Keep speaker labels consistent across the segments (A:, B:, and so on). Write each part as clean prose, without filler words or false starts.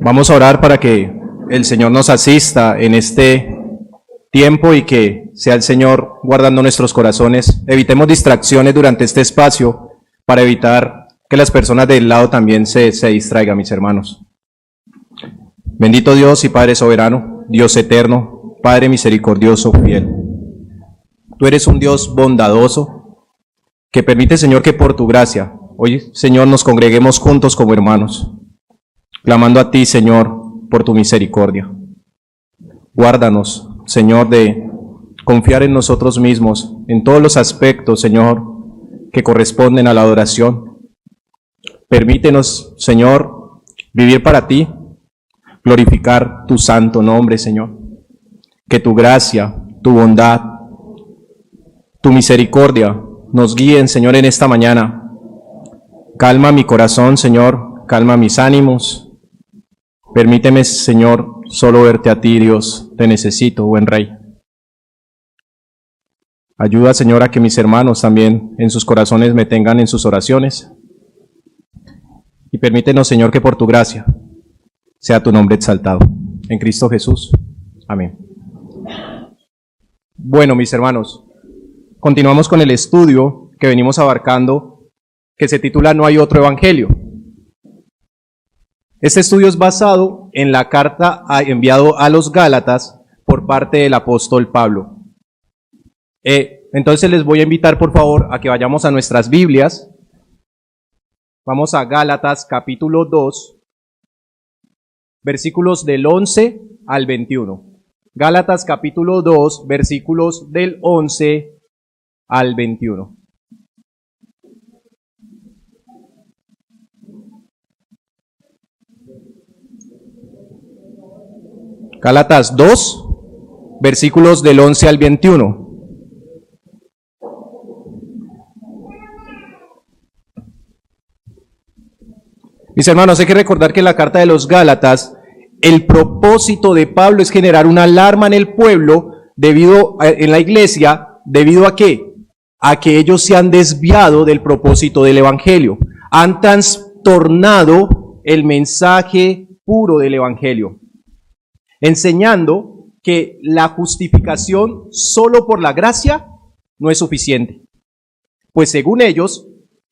A: Vamos a orar para que el Señor nos asista en este tiempo y que sea el Señor guardando nuestros corazones. Evitemos distracciones durante este espacio para evitar que las personas del lado también se distraigan, mis hermanos. Bendito Dios y Padre soberano, Dios eterno, Padre misericordioso, fiel. Tú eres un Dios bondadoso que permite, Señor, que por tu gracia, hoy, Señor, nos congreguemos juntos como hermanos, clamando a ti, Señor, por tu misericordia. Guárdanos, Señor, de confiar en nosotros mismos, en todos los aspectos, Señor, que corresponden a la adoración. Permítenos, Señor, vivir para ti, glorificar tu santo nombre, Señor. Que tu gracia, tu bondad, tu misericordia nos guíen, Señor, en esta mañana. Calma mi corazón, Señor, calma mis ánimos. Permíteme, Señor, solo verte a ti, Dios, te necesito, buen Rey. Ayuda, Señor, a que mis hermanos también en sus corazones me tengan en sus oraciones. Y permítenos, Señor, que por tu gracia sea tu nombre exaltado. En Cristo Jesús. Amén. Bueno, mis hermanos, continuamos con el estudio que venimos abarcando, que se titula No hay otro evangelio. Este estudio es basado en la carta enviada a los Gálatas por parte del apóstol Pablo. Entonces les voy a invitar, por favor, a que vayamos a nuestras Biblias. Vamos a Gálatas capítulo 2, versículos del 11 al 21. Gálatas capítulo 2, versículos del 11 al 21. Gálatas 2, versículos del 11 al 21. Mis hermanos, hay que recordar que en la carta de los Gálatas, el propósito de Pablo es generar una alarma en el pueblo, en la iglesia, ¿debido a qué? A que ellos se han desviado del propósito del evangelio. Han trastornado el mensaje puro del evangelio, enseñando que la justificación solo por la gracia no es suficiente. Pues según ellos,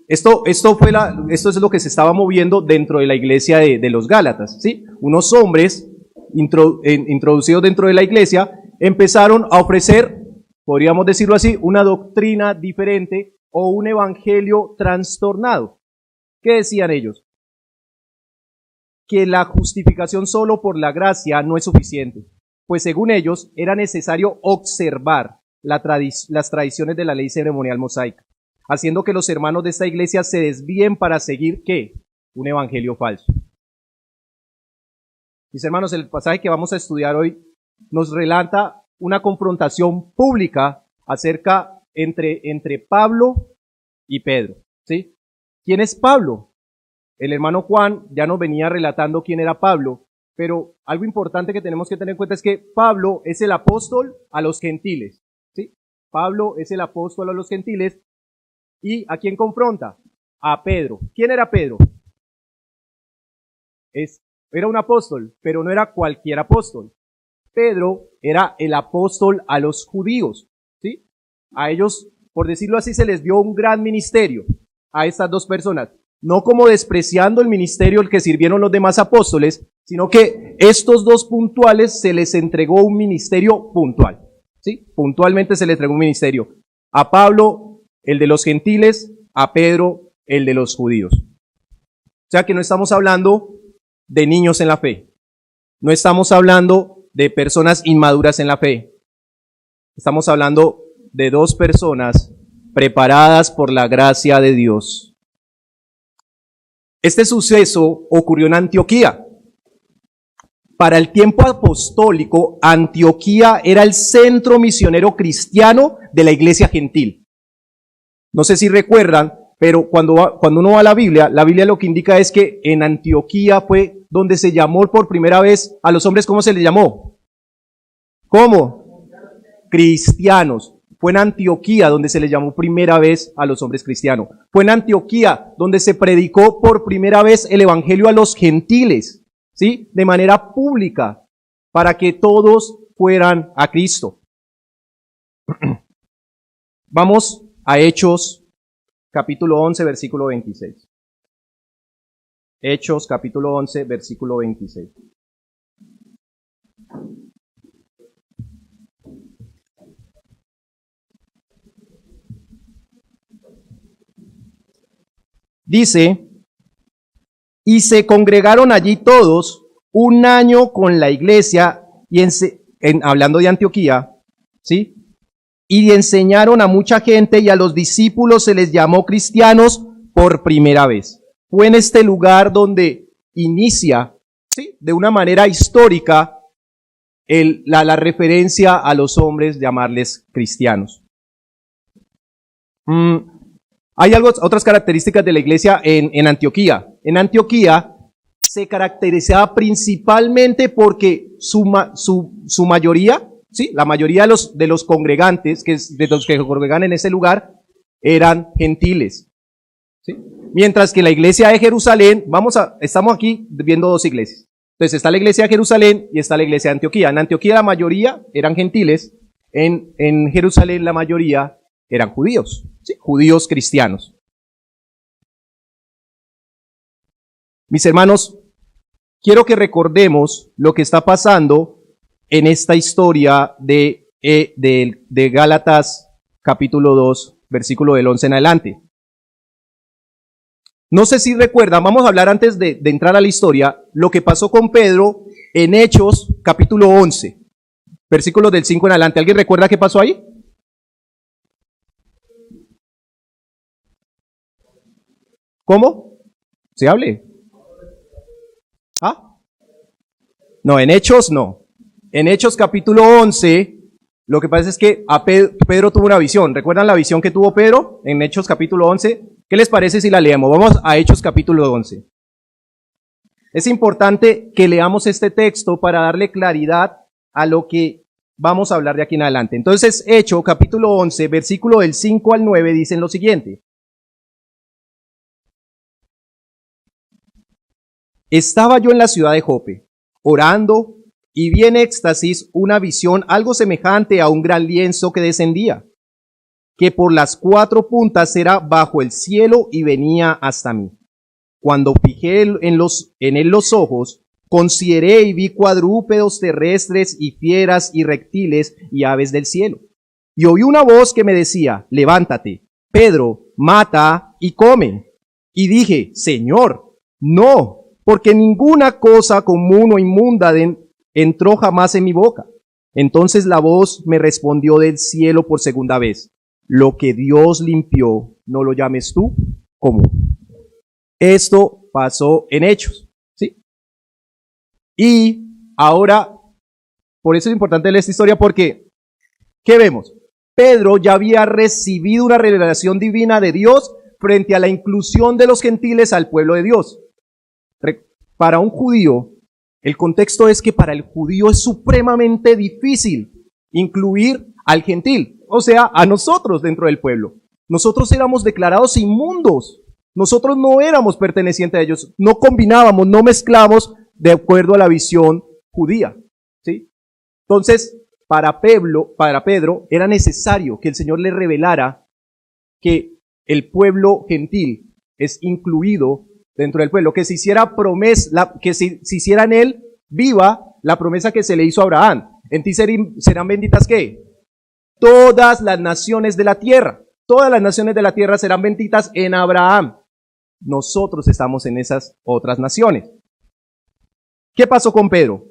A: esto es lo que se estaba moviendo dentro de la iglesia de los Gálatas, ¿sí? Unos hombres introducidos dentro de la iglesia empezaron a ofrecer, podríamos decirlo así, una doctrina diferente o un evangelio trastornado. ¿Qué decían ellos? Que la justificación solo por la gracia no es suficiente, pues según ellos era necesario observar las tradiciones de la ley ceremonial mosaica, haciendo que los hermanos de esta iglesia se desvíen para seguir, ¿qué? Un evangelio falso. Mis hermanos, el pasaje que vamos a estudiar hoy nos relata una confrontación pública entre Pablo y Pedro, ¿sí? ¿Quién es Pablo? El hermano Juan ya nos venía relatando quién era Pablo, pero algo importante que tenemos que tener en cuenta es que Pablo es el apóstol a los gentiles, ¿sí? Pablo es el apóstol a los gentiles. ¿Y a quién confronta? A Pedro. ¿Quién era Pedro? Era un apóstol, pero no era cualquier apóstol. Pedro era el apóstol a los judíos, ¿sí? A ellos, por decirlo así, se les dio un gran ministerio a estas dos personas. No como despreciando el ministerio al que sirvieron los demás apóstoles, sino que estos dos puntuales se les entregó un ministerio puntual, ¿sí? Puntualmente se les entregó un ministerio. A Pablo, el de los gentiles, a Pedro, el de los judíos. O sea que no estamos hablando de niños en la fe. No estamos hablando de personas inmaduras en la fe. Estamos hablando de dos personas preparadas por la gracia de Dios. Este suceso ocurrió en Antioquía. Para el tiempo apostólico, Antioquía era el centro misionero cristiano de la iglesia gentil. No sé si recuerdan, pero cuando uno va a la Biblia lo que indica es que en Antioquía fue donde se llamó por primera vez a los hombres, ¿cómo se les llamó? ¿Cómo? Cristianos. Fue en Antioquía donde se les llamó primera vez a los hombres cristianos. Fue en Antioquía donde se predicó por primera vez el evangelio a los gentiles, ¿sí? De manera pública, para que todos fueran a Cristo. Vamos a Hechos, capítulo 11, versículo 26. Hechos, capítulo 11, versículo 26. Dice, y se congregaron allí todos un año con la iglesia, y hablando de Antioquía, ¿sí? Y enseñaron a mucha gente, y a los discípulos se les llamó cristianos por primera vez. Fue en este lugar donde inicia, ¿sí?, de una manera histórica la referencia a los hombres, llamarles cristianos. Hay otras características de la iglesia en Antioquía. En Antioquía se caracterizaba principalmente porque su mayoría, ¿sí?, la mayoría de los congregantes, de los que congregan en ese lugar, eran gentiles, ¿sí? Mientras que en la iglesia de Jerusalén, estamos aquí viendo dos iglesias. Entonces está la iglesia de Jerusalén y está la iglesia de Antioquía. En Antioquía la mayoría eran gentiles, en Jerusalén la mayoría eran judíos, ¿sí?, judíos cristianos. Mis hermanos, quiero que recordemos lo que está pasando en esta historia de Gálatas capítulo 2, versículo del 11 en adelante. No sé si recuerdan, vamos a hablar antes de entrar a la historia, lo que pasó con Pedro en Hechos capítulo 11, versículos del 5 en adelante. ¿Alguien recuerda qué pasó ahí? ¿Cómo? ¿Se hable? ¿Ah? No, en Hechos no. En Hechos capítulo 11, lo que pasa es que Pedro tuvo una visión. ¿Recuerdan la visión que tuvo Pedro en Hechos capítulo 11? ¿Qué les parece si la leemos? Vamos a Hechos capítulo 11. Es importante que leamos este texto para darle claridad a lo que vamos a hablar de aquí en adelante. Entonces, Hechos capítulo 11, versículo del 5 al 9 dicen lo siguiente. Estaba yo en la ciudad de Jope, orando, y vi en éxtasis una visión algo semejante a un gran lienzo que descendía, que por las 4 puntas era bajo el cielo y venía hasta mí. Cuando fijé en él los ojos, consideré y vi cuadrúpedos terrestres y fieras y reptiles y aves del cielo. Y oí una voz que me decía, levántate, Pedro, mata y come. Y dije, Señor, no, porque ninguna cosa común o inmunda entró jamás en mi boca. Entonces la voz me respondió del cielo por segunda vez, lo que Dios limpió, no lo llames tú común. Esto pasó en Hechos, ¿sí? Y ahora, por eso es importante leer esta historia, porque, ¿qué vemos? Pedro ya había recibido una revelación divina de Dios frente a la inclusión de los gentiles al pueblo de Dios. Para un judío, el contexto es que para el judío es supremamente difícil incluir al gentil, o sea, a nosotros dentro del pueblo. Nosotros éramos declarados inmundos. Nosotros no éramos pertenecientes a ellos, no combinábamos, no mezclamos de acuerdo a la visión judía, ¿sí? Entonces, para Pedro era necesario que el Señor le revelara que el pueblo gentil es incluido dentro del pueblo, que se hiciera que se hiciera en él viva la promesa que se le hizo a Abraham. En ti serán benditas, ¿qué? Todas las naciones de la tierra. Todas las naciones de la tierra serán benditas en Abraham. Nosotros estamos en esas otras naciones. ¿Qué pasó con Pedro?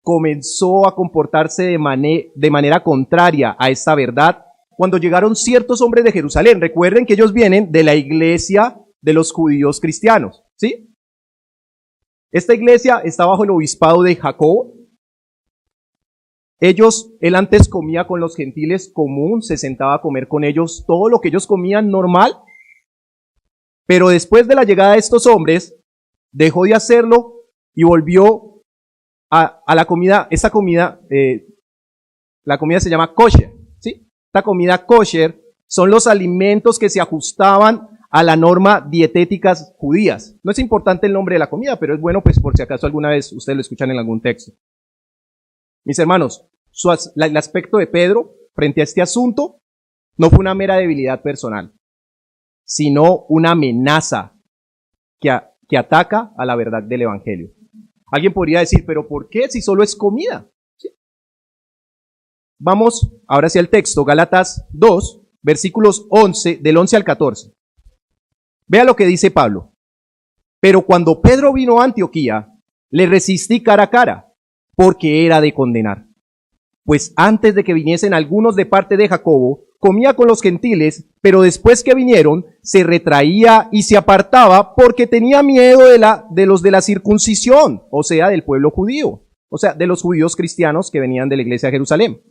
A: Comenzó a comportarse de manera contraria a esta verdad cuando llegaron ciertos hombres de Jerusalén. Recuerden que ellos vienen de la iglesia de los judíos cristianos, ¿sí? Esta iglesia está bajo el obispado de Jacobo. Él antes comía con los gentiles común, se sentaba a comer con ellos todo lo que ellos comían normal, pero después de la llegada de estos hombres, dejó de hacerlo y volvió a la comida. La comida se llama kosher, ¿sí? Esta comida kosher son los alimentos que se ajustaban a la norma dietéticas judías. No es importante el nombre de la comida, pero es bueno pues por si acaso alguna vez ustedes lo escuchan en algún texto. Mis hermanos, el aspecto de Pedro frente a este asunto no fue una mera debilidad personal, sino una amenaza que ataca a la verdad del Evangelio. Alguien podría decir, pero ¿por qué si solo es comida? ¿Sí? Vamos ahora hacia el texto, Gálatas 2, versículos 11, del 11 al 14. Vea lo que dice Pablo. Pero cuando Pedro vino a Antioquía, le resistí cara a cara, porque era de condenar. Pues antes de que viniesen algunos de parte de Jacobo, comía con los gentiles, pero después que vinieron, se retraía y se apartaba porque tenía miedo de los de la circuncisión, o sea, del pueblo judío, o sea, de los judíos cristianos que venían de la iglesia de Jerusalén.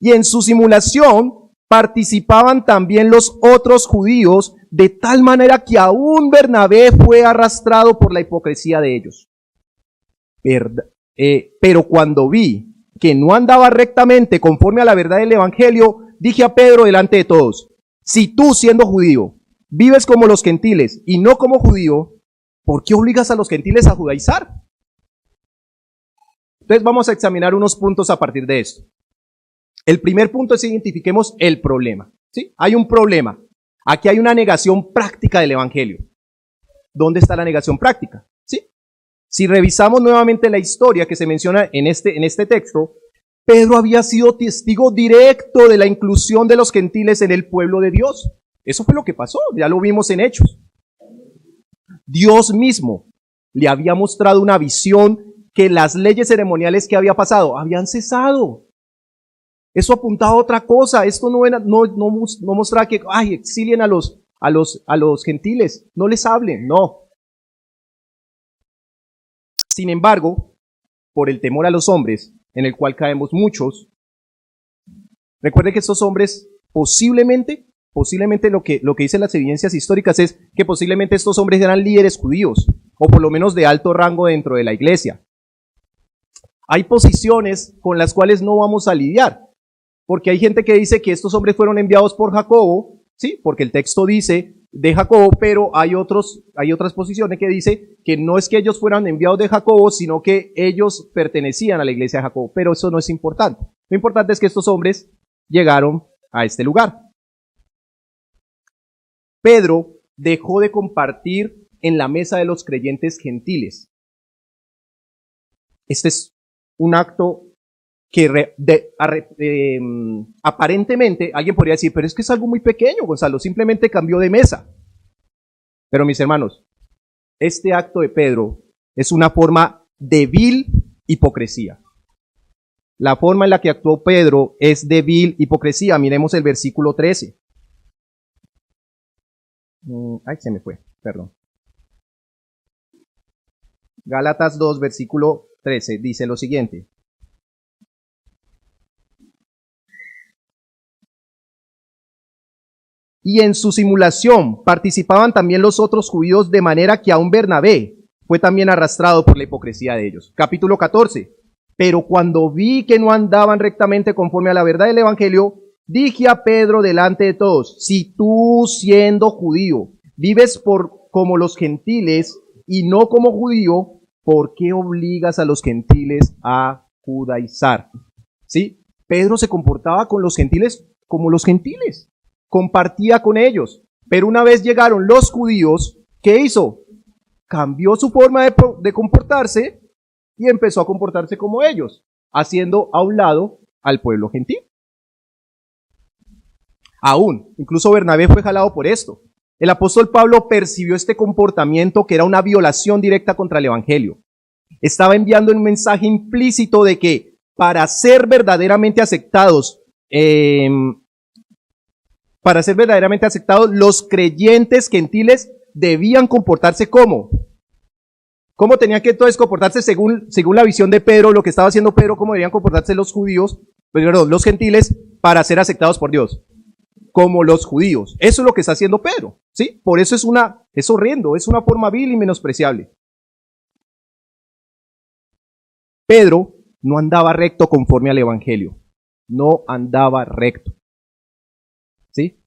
A: Y en su simulación participaban también los otros judíos, de tal manera que aún Bernabé fue arrastrado por la hipocresía de ellos. Pero cuando vi que no andaba rectamente conforme a la verdad del Evangelio, dije a Pedro delante de todos, si tú siendo judío vives como los gentiles y no como judío, ¿por qué obligas a los gentiles a judaizar? Entonces vamos a examinar unos puntos a partir de esto. El primer punto es identifiquemos el problema. ¿Sí? Hay un problema. Aquí hay una negación práctica del Evangelio. ¿Dónde está la negación práctica? ¿Sí? Si revisamos nuevamente la historia que se menciona en este texto, Pedro había sido testigo directo de la inclusión de los gentiles en el pueblo de Dios. Eso fue lo que pasó, ya lo vimos en Hechos. Dios mismo le había mostrado una visión que las leyes ceremoniales que había pasado habían cesado. Eso apuntaba a otra cosa. Esto no mostraba que exilien a los gentiles, no les hablen, no. Sin embargo, por el temor a los hombres, en el cual caemos muchos, recuerde que estos hombres posiblemente lo que dicen las evidencias históricas es que posiblemente estos hombres eran líderes judíos, o por lo menos de alto rango dentro de la iglesia. Hay posiciones con las cuales no vamos a lidiar, porque hay gente que dice que estos hombres fueron enviados por Jacobo, ¿sí? Porque el texto dice de Jacobo, pero hay otras posiciones que dice que no es que ellos fueran enviados de Jacobo, sino que ellos pertenecían a la iglesia de Jacobo, pero eso no es importante. Lo importante es que estos hombres llegaron a este lugar. Pedro dejó de compartir en la mesa de los creyentes gentiles. Este es un acto que aparentemente alguien podría decir, pero es que es algo muy pequeño, Gonzalo, simplemente cambió de mesa. Pero mis hermanos, este acto de Pedro es una forma de vil hipocresía. La forma en la que actuó Pedro es de vil hipocresía. Miremos el versículo 13. Se me fue, perdón. Gálatas 2, versículo 13, dice lo siguiente. Y en su simulación participaban también los otros judíos, de manera que aún Bernabé fue también arrastrado por la hipocresía de ellos. Capítulo 14. Pero cuando vi que no andaban rectamente conforme a la verdad del Evangelio, dije a Pedro delante de todos, si tú siendo judío vives como los gentiles y no como judío, ¿por qué obligas a los gentiles a judaizar? ¿Sí? Pedro se comportaba con los gentiles como los gentiles. Compartía con ellos, pero una vez llegaron los judíos, ¿qué hizo? Cambió su forma de comportarse y empezó a comportarse como ellos, haciendo a un lado al pueblo gentil. Incluso Bernabé fue jalado por esto. El apóstol Pablo percibió este comportamiento que era una violación directa contra el Evangelio. Estaba enviando un mensaje implícito de que para ser verdaderamente aceptados, los creyentes gentiles debían comportarse como. ¿Cómo tenían que entonces comportarse según la visión de Pedro, lo que estaba haciendo Pedro, cómo deberían comportarse los los gentiles para ser aceptados por Dios? Como los judíos. Eso es lo que está haciendo Pedro, ¿sí? Por eso es horrendo, es una forma vil y menospreciable. Pedro no andaba recto conforme al Evangelio. No andaba recto. ¿Sí?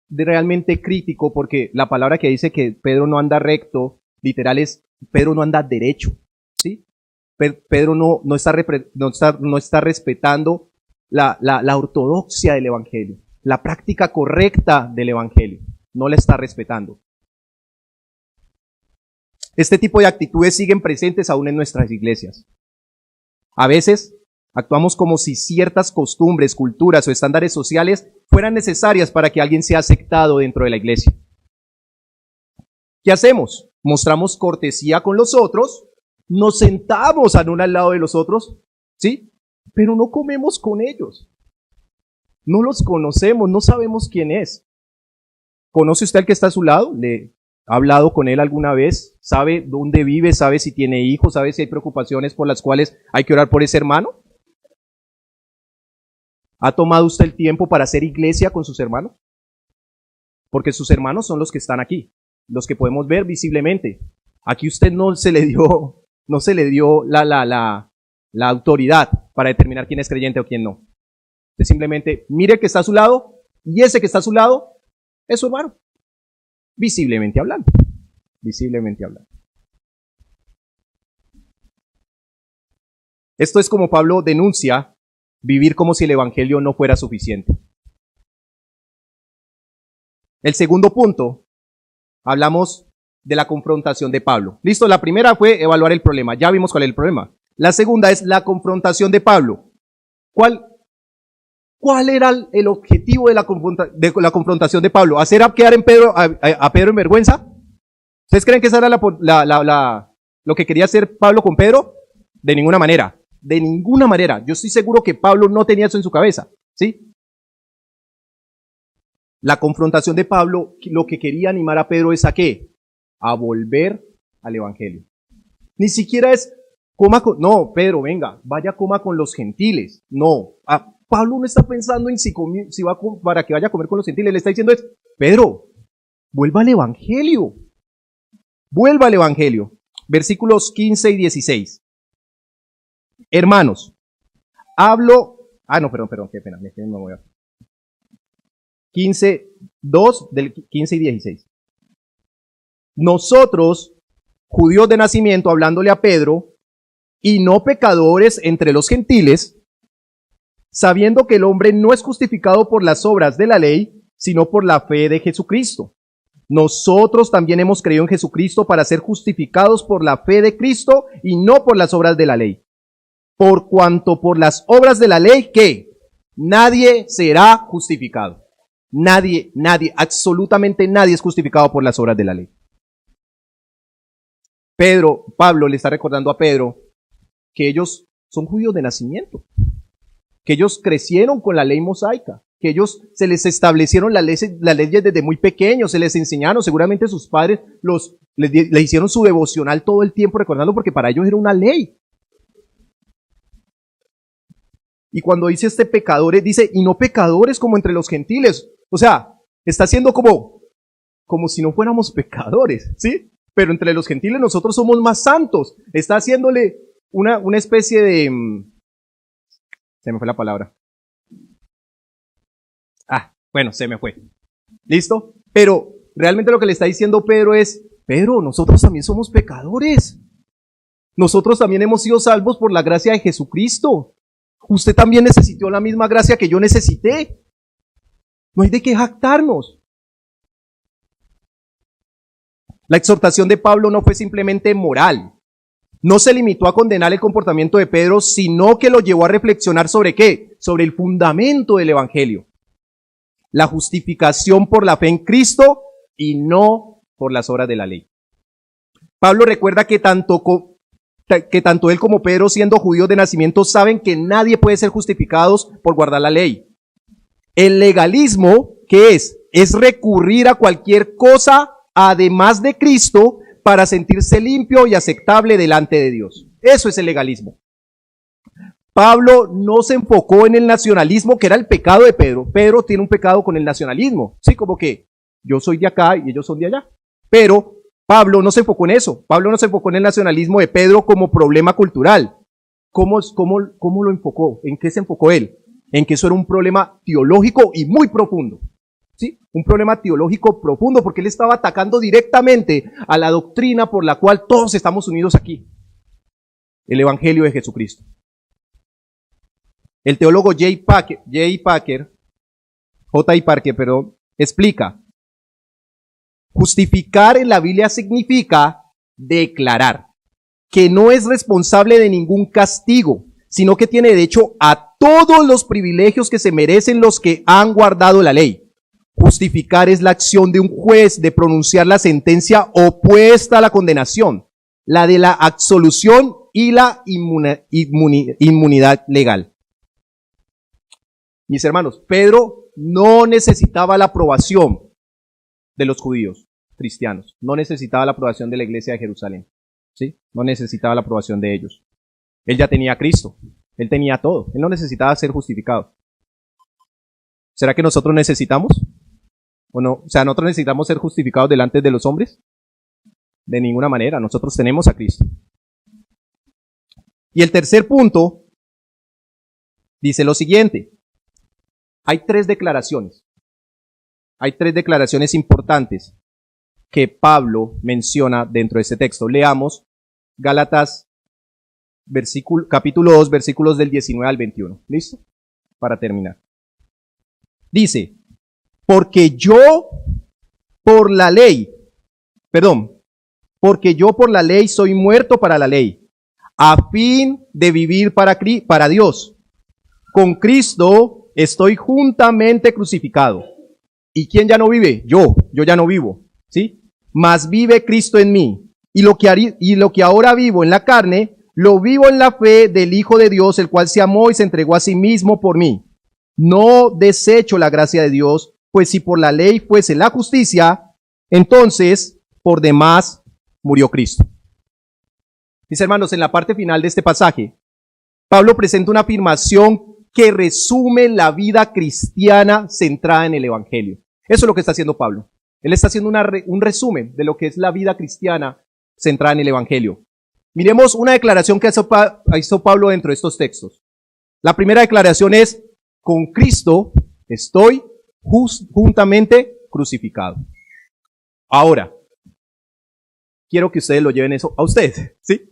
A: realmente crítico, porque la palabra que dice que Pedro no anda recto, literal es, Pedro no anda derecho, ¿sí? Pedro no está respetando la ortodoxia del Evangelio, la práctica correcta del Evangelio, no la está respetando. Este tipo de actitudes siguen presentes aún en nuestras iglesias. A veces actuamos como si ciertas costumbres, culturas o estándares sociales fueran necesarias para que alguien sea aceptado dentro de la iglesia. ¿Qué hacemos? Mostramos cortesía con los otros, nos sentamos al lado de los otros, ¿sí? Pero no comemos con ellos. No los conocemos, no sabemos quién es. ¿Conoce usted al que está a su lado? ¿Le ha hablado con él alguna vez? ¿Sabe dónde vive? ¿Sabe si tiene hijos? ¿Sabe si hay preocupaciones por las cuales hay que orar por ese hermano? ¿Ha tomado usted el tiempo para hacer iglesia con sus hermanos? Porque sus hermanos son los que están aquí, los que podemos ver visiblemente. Aquí usted no se le dio la autoridad para determinar quién es creyente o quién no. Usted simplemente mire el que está a su lado y ese que está a su lado es su hermano. Visiblemente hablando. Visiblemente hablando. Esto es como Pablo denuncia vivir como si el evangelio no fuera suficiente. El segundo punto, hablamos de la confrontación de Pablo. Listo, la primera fue evaluar el problema. Ya vimos cuál es el problema. La segunda es la confrontación de Pablo. ¿Cuál era el objetivo de la confrontación de Pablo? ¿Hacer quedar a Pedro en vergüenza? ¿Ustedes creen que esa era lo que quería hacer Pablo con Pedro? De ninguna manera. De ninguna manera. Yo estoy seguro que Pablo no tenía eso en su cabeza. ¿Sí? La confrontación de Pablo, lo que quería animar a Pedro es ¿a qué? A volver al evangelio. Ni siquiera es no, Pedro, venga, vaya coma con los gentiles. No, Pablo no está pensando en si va para que vaya a comer con los gentiles. Le está diciendo es, Pedro, vuelva al evangelio. Vuelva al evangelio. Versículos 15 y 16. Hermanos, perdón, qué pena, me voy a 2 del 15 y 16. Nosotros, judíos de nacimiento, hablándole a Pedro, y no pecadores entre los gentiles, sabiendo que el hombre no es justificado por las obras de la ley, sino por la fe de Jesucristo. Nosotros también hemos creído en Jesucristo para ser justificados por la fe de Cristo y no por las obras de la ley. Por cuanto por las obras de la ley, ¿qué? Nadie será justificado. Nadie, absolutamente nadie es justificado por las obras de la ley. Pablo le está recordando a Pedro que ellos son judíos de nacimiento, que ellos crecieron con la ley mosaica, que ellos se les establecieron las leyes desde muy pequeños, se les enseñaron, seguramente sus padres les hicieron su devocional todo el tiempo recordando porque para ellos era una ley. Y cuando dice pecadores, dice, y no pecadores como entre los gentiles. O sea, está haciendo como si no fuéramos pecadores, ¿sí? Pero entre los gentiles nosotros somos más santos. Está haciéndole una especie de... se me fue la palabra. Se me fue. ¿Listo? Pero realmente lo que le está diciendo Pedro es, Pedro, nosotros también somos pecadores. Nosotros también hemos sido salvos por la gracia de Jesucristo. Usted también necesitó la misma gracia que yo necesité. No hay de qué jactarnos. La exhortación de Pablo no fue simplemente moral. No se limitó a condenar el comportamiento de Pedro, sino que lo llevó a reflexionar sobre ¿qué? Sobre el fundamento del evangelio. La justificación por la fe en Cristo y no por las obras de la ley. Pablo recuerda que tanto él como Pedro, siendo judíos de nacimiento, saben que nadie puede ser justificados por guardar la ley. El legalismo, ¿qué es? Es recurrir a cualquier cosa además de Cristo para sentirse limpio y aceptable delante de Dios. Eso es el legalismo. Pablo no se enfocó en el nacionalismo, que era el pecado de Pedro. Pedro tiene un pecado con el nacionalismo, sí, como que yo soy de acá y ellos son de allá. Pero Pablo no se enfocó en eso. Pablo no se enfocó en el nacionalismo de Pedro como problema cultural. ¿Cómo lo enfocó? ¿En qué se enfocó él? en que eso era un problema teológico y muy profundo. ¿Sí? Un problema teológico profundo, porque él estaba atacando directamente a la doctrina por la cual todos estamos unidos aquí, el Evangelio de Jesucristo. El teólogo J.I. Packer, explica: justificar en la Biblia significa declarar que no es responsable de ningún castigo, sino que tiene derecho a todos los privilegios que se merecen los que han guardado la ley. Justificar es la acción de un juez de pronunciar la sentencia opuesta a la condenación, la de la absolución y la inmunidad legal. Mis hermanos, Pedro no necesitaba la aprobación de los judíos cristianos, no necesitaba la aprobación de la iglesia de Jerusalén, ¿sí? No necesitaba la aprobación de ellos. Él ya tenía a Cristo, él tenía todo, él no necesitaba ser justificado. ¿Será que nosotros necesitamos? ¿O no? O sea, ¿nosotros necesitamos ser justificados delante de los hombres? De ninguna manera, nosotros tenemos a Cristo. Y el tercer punto dice lo siguiente: hay tres declaraciones importantes que Pablo menciona dentro de este texto. Leamos Gálatas capítulo 2, versículos del 19 al 21. ¿Listo? Para terminar. Dice: porque yo por la ley soy muerto para la ley, a fin de vivir para Dios. Con Cristo estoy juntamente crucificado. ¿Y quién ya no vive? Yo ya no vivo, ¿sí? Mas vive Cristo en mí. Y lo que ahora vivo en la carne, lo vivo en la fe del Hijo de Dios, el cual se amó y se entregó a sí mismo por mí. No desecho la gracia de Dios, pues si por la ley fuese la justicia, entonces por demás murió Cristo. Mis hermanos, en la parte final de este pasaje, Pablo presenta una afirmación que resume la vida cristiana centrada en el Evangelio. Eso es lo que está haciendo Pablo. Él está haciendo un resumen de lo que es la vida cristiana centrada en el Evangelio. Miremos una declaración que hizo Pablo dentro de estos textos. La primera declaración es: con Cristo estoy juntamente crucificado. Ahora, quiero que ustedes lo lleven eso a ustedes, ¿sí?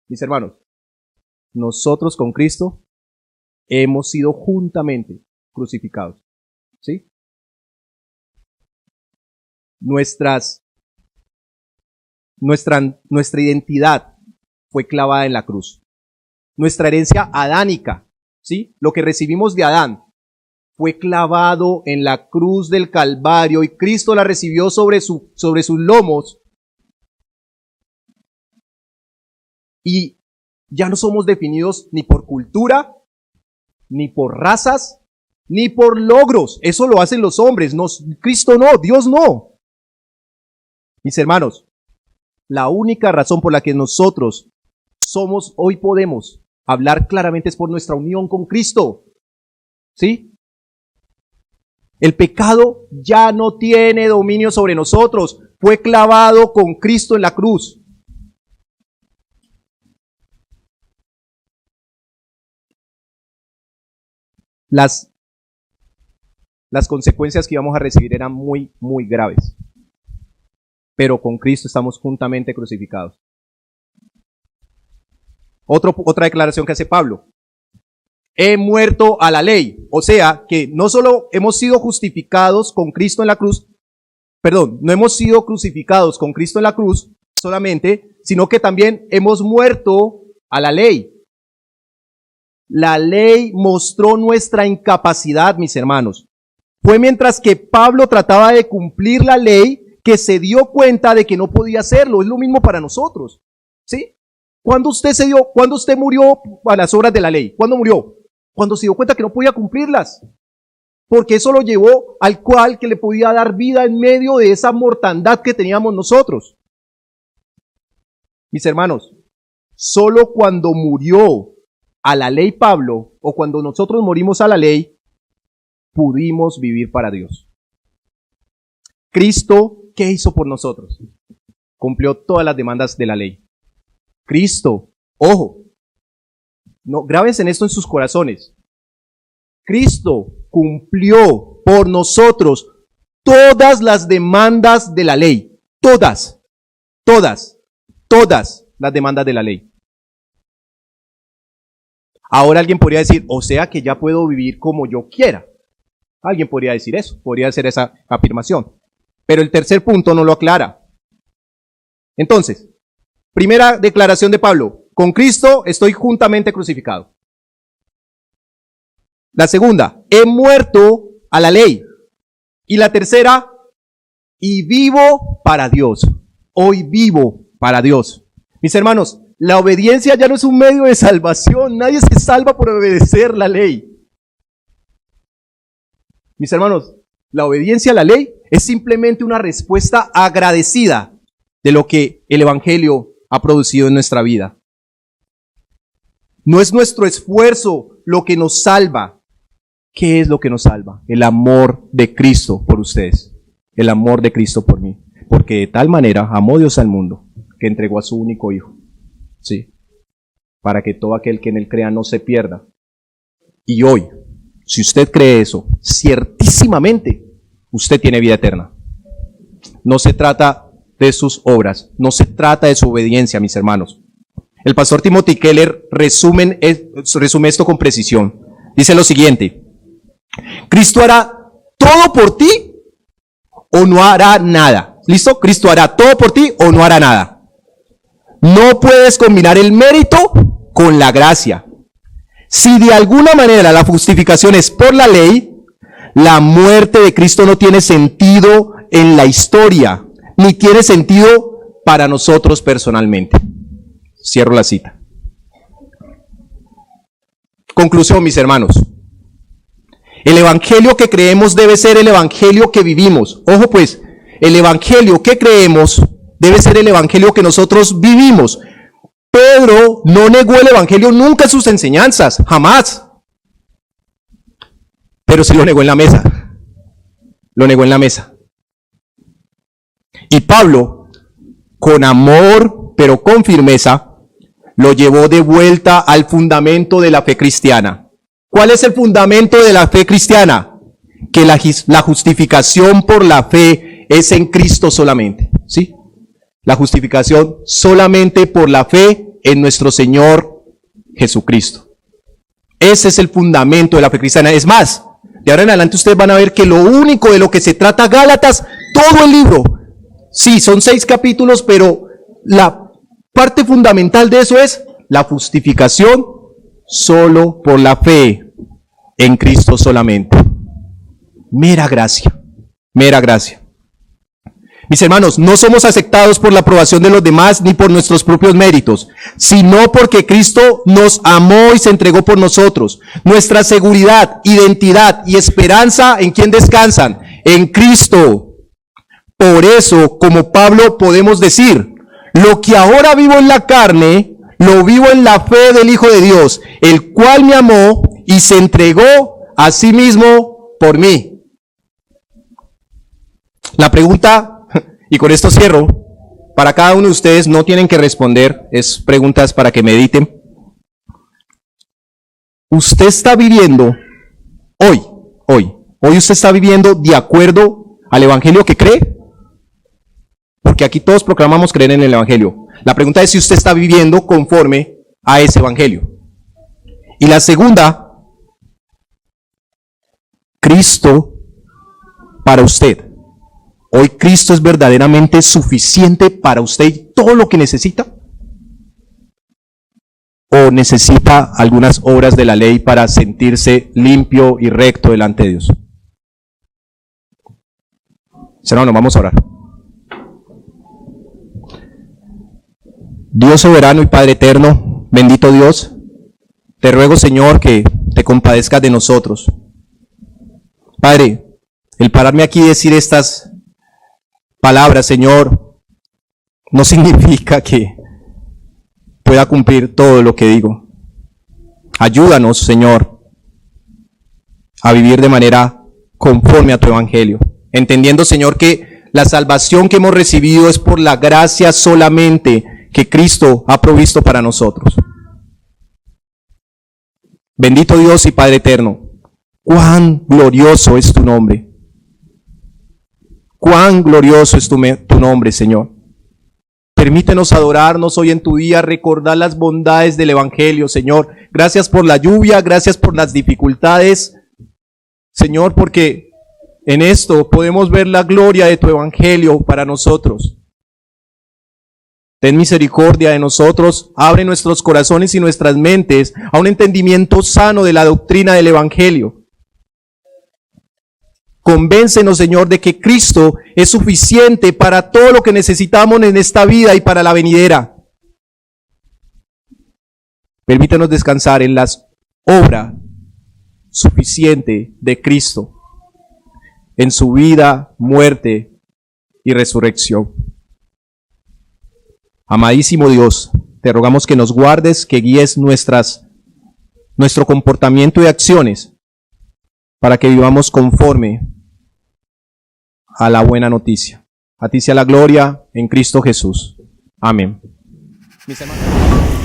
A: Mis hermanos, nosotros con Cristo hemos sido juntamente crucificados, ¿sí? Nuestra identidad fue clavada en la cruz. Nuestra herencia adánica, ¿sí? Lo que recibimos de Adán fue clavado en la cruz del Calvario y Cristo la recibió sobre sus lomos. Y ya no somos definidos ni por cultura, ni por razas, ni por logros. Eso lo hacen los hombres. Cristo no, Dios no. Mis hermanos, la única razón por la que nosotros hoy podemos hablar claramente es por nuestra unión con Cristo. ¿Sí? El pecado ya no tiene dominio sobre nosotros. Fue clavado con Cristo en la cruz. Las consecuencias que íbamos a recibir eran muy, muy graves. Pero con Cristo estamos juntamente crucificados. Otra declaración que hace Pablo: he muerto a la ley. O sea, que no solo hemos sido justificados con Cristo en la cruz, no hemos sido crucificados con Cristo en la cruz solamente, sino que también hemos muerto a la ley. La ley mostró nuestra incapacidad, mis hermanos. Fue mientras que Pablo trataba de cumplir la ley que se dio cuenta de que no podía hacerlo. Es lo mismo para nosotros, ¿sí? ¿Cuándo usted murió a las obras de la ley? ¿Cuándo murió? Cuando se dio cuenta que no podía cumplirlas. Porque eso lo llevó al cual que le podía dar vida en medio de esa mortandad que teníamos nosotros. Mis hermanos, solo cuando murió a la ley Pablo, o cuando nosotros morimos a la ley, pudimos vivir para Dios. Cristo, ¿qué hizo por nosotros? Cumplió todas las demandas de la ley. Cristo, ojo, no, grábense en esto en sus corazones. Cristo cumplió por nosotros todas las demandas de la ley. Todas las demandas de la ley. Ahora alguien podría decir, o sea que ya puedo vivir como yo quiera. Alguien podría decir eso, podría hacer esa afirmación. Pero el tercer punto no lo aclara. Entonces, primera declaración de Pablo, con Cristo estoy juntamente crucificado. La segunda, he muerto a la ley. Y la tercera, y vivo para Dios. Hoy vivo para Dios. Mis hermanos, la obediencia ya no es un medio de salvación. Nadie se salva por obedecer la ley. Mis hermanos, la obediencia a la ley es simplemente una respuesta agradecida de lo que el Evangelio ha producido en nuestra vida. No es nuestro esfuerzo lo que nos salva. ¿Qué es lo que nos salva? El amor de Cristo por ustedes. El amor de Cristo por mí. Porque de tal manera amó Dios al mundo que entregó a su único Hijo. Sí. Para que todo aquel que en él crea no se pierda. Y hoy, si usted cree eso, ciertísimamente, usted tiene vida eterna. No se trata de sus obras, no se trata de su obediencia, mis hermanos. El pastor Timothy Keller resume esto con precisión. Dice lo siguiente: Cristo hará todo por ti o no hará nada. ¿Listo? Cristo hará todo por ti o no hará nada. No puedes combinar el mérito con la gracia. Si de alguna manera la justificación es por la ley, la muerte de Cristo no tiene sentido en la historia, ni tiene sentido para nosotros personalmente. Cierro la cita. Conclusión, mis hermanos. El evangelio que creemos debe ser el evangelio que vivimos. Ojo pues, el evangelio que creemos debe ser el evangelio que nosotros vivimos. Pedro no negó el evangelio nunca en sus enseñanzas, jamás. Pero sí lo negó en la mesa. Lo negó en la mesa. Y Pablo, con amor, pero con firmeza, lo llevó de vuelta al fundamento de la fe cristiana. ¿Cuál es el fundamento de la fe cristiana? Que la justificación por la fe es en Cristo solamente. ¿Sí? La justificación solamente por la fe en nuestro Señor Jesucristo. Ese es el fundamento de la fe cristiana. Es más, de ahora en adelante ustedes van a ver que lo único de lo que se trata Gálatas, todo el libro, sí, son 6 capítulos, pero la parte fundamental de eso es la justificación solo por la fe en Cristo solamente. Mera gracia, mera gracia. Mis hermanos, no somos aceptados por la aprobación de los demás ni por nuestros propios méritos, sino porque Cristo nos amó y se entregó por nosotros. Nuestra seguridad, identidad y esperanza, ¿en quién descansan? En Cristo. Por eso, como Pablo, podemos decir, lo que ahora vivo en la carne, lo vivo en la fe del Hijo de Dios, el cual me amó y se entregó a sí mismo por mí. La pregunta, y con esto cierro, para cada uno de ustedes no tienen que responder, es preguntas para que mediten. ¿Usted está viviendo hoy usted está viviendo de acuerdo al evangelio que cree? Porque aquí todos proclamamos creer en el evangelio. La pregunta es si usted está viviendo conforme a ese evangelio. Y la segunda, Cristo para usted. ¿Hoy Cristo es verdaderamente suficiente para usted y todo lo que necesita? ¿O necesita algunas obras de la ley para sentirse limpio y recto delante de Dios? Hermanos, vamos a orar. Dios soberano y Padre eterno, bendito Dios, te ruego, Señor, que te compadezcas de nosotros. Padre, el pararme aquí y decir estas palabras, Señor, no significa que pueda cumplir todo lo que digo. Ayúdanos, Señor, a vivir de manera conforme a tu evangelio, entendiendo, Señor, que la salvación que hemos recibido es por la gracia solamente que Cristo ha provisto para nosotros. Bendito Dios y Padre eterno, Cuán glorioso es tu nombre. Cuán glorioso es tu nombre, Señor. Permítenos adorarnos hoy en tu día, recordar las bondades del Evangelio, Señor. Gracias por la lluvia, gracias por las dificultades, Señor, porque en esto podemos ver la gloria de tu Evangelio para nosotros. Ten misericordia de nosotros, abre nuestros corazones y nuestras mentes a un entendimiento sano de la doctrina del Evangelio. Convéncenos, Señor, de que Cristo es suficiente para todo lo que necesitamos en esta vida y para la venidera. Permítanos descansar en la obra suficiente de Cristo, en su vida, muerte y resurrección. Amadísimo Dios, te rogamos que nos guardes, que guíes nuestro comportamiento y acciones para que vivamos conforme a la buena noticia. A ti sea la gloria en Cristo Jesús. Amén. Mis hermanos.